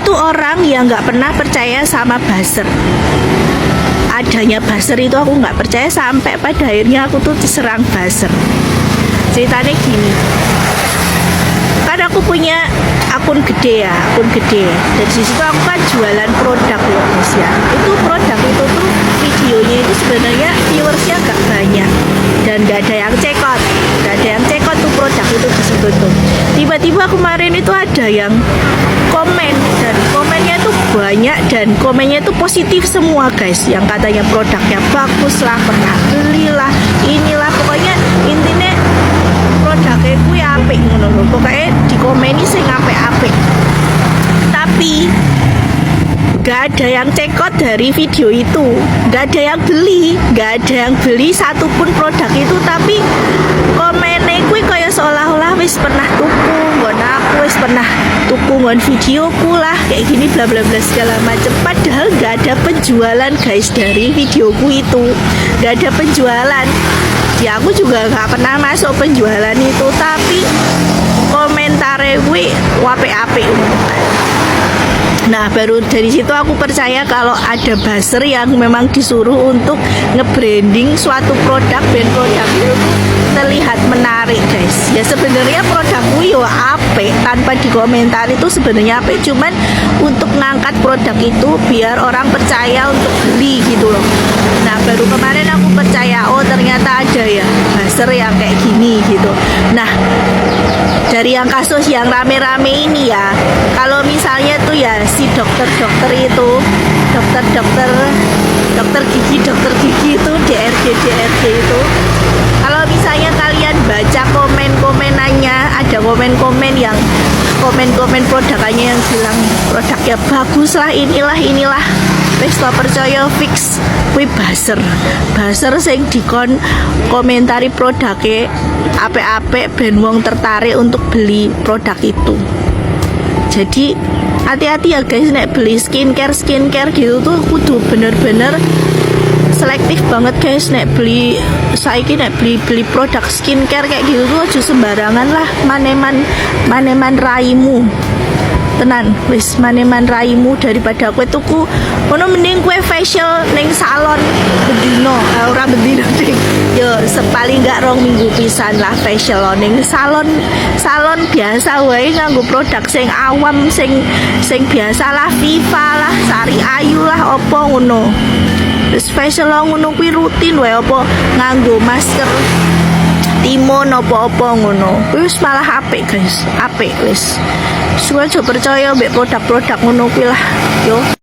tuh orang yang nggak pernah percaya sama buzzer. Adanya buzzer itu aku nggak percaya, sampai pada akhirnya aku tuh diserang buzzer. Ceritanya gini, kan aku punya akun gede ya, dan di situ aku kan jualan produk ya guys ya. Itu produk itu tuh videonya itu sebenarnya viewersnya gak banyak dan gak ada yang cekot, tuh produk itu tersebut tuh. Tiba-tiba kemarin itu ada yang komen, dan komennya tuh banyak, dan komennya tuh positif semua guys, yang katanya produknya bagus lah, pernah belilah, inilah, pokoknya intinya produknya gue apik ngono lho. Pokoknya dikomeni sing apik-apik. Tapi gak ada yang cekot dari video itu, gak ada yang beli satupun produk itu. Tapi komennya gue kayak seolah-olah wis pernah tuku ngon aku, wis pernah tuku ngon videoku lah, kayak gini bla bla bla segala macam. Padahal gak ada penjualan guys dari videoku itu, gak ada penjualan. Ya aku juga gak pernah masuk penjualan itu, tapi komentarnya gue apik-apik. Nah, baru dari situ aku percaya kalau ada buzzer yang memang disuruh untuk nge-branding suatu produk, dan produk itu terlihat menarik guys. Ya sebenarnya produkku yo apik, tanpa dikomentari itu sebenarnya apik, cuman untuk ngangkat produk itu biar orang percaya untuk beli gitu loh. Nah, baru kemarin aku percaya, oh ternyata ada ya buzzer yang kayak gini gitu. Nah, dari yang kasus yang rame-rame ini ya, kalau misalnya tuh ya si dokter itu, dokter gigi itu, DRG itu, kalau misalnya kalian baca komen-komenannya, ada komen-komen yang komen produkannya yang bilang produknya bagus lah, inilah, wis percaya fix kuwi buzzer sing dikon komentari produknya apik-apik ben wong tertarik untuk beli produk itu. Jadi hati-hati ya guys, nek beli skincare gitu tuh kudu bener-bener selektif banget guys. Nek beli saiki, nek beli produk skincare kayak gitu tuh aja sembarangan lah, maneman raimu tenan, wis maneman raimu. Daripada kue tuku ono mending kue facial neng salon bedino, ora bedino ding yo sepaling gak 2 minggu pisan lah facial neng salon biasa wae, nganggo produk sing awam, sing biasa lah, Viva lah, Sari Ayu lah, opo ngono. Terus facial ngono kuwi rutin wae, opo nganggo masker timun opo-opo ngono. Wis malah apik guys, apik wis. Suwe aja percaya mbek produk-produk ngono kuwi lah. Yo.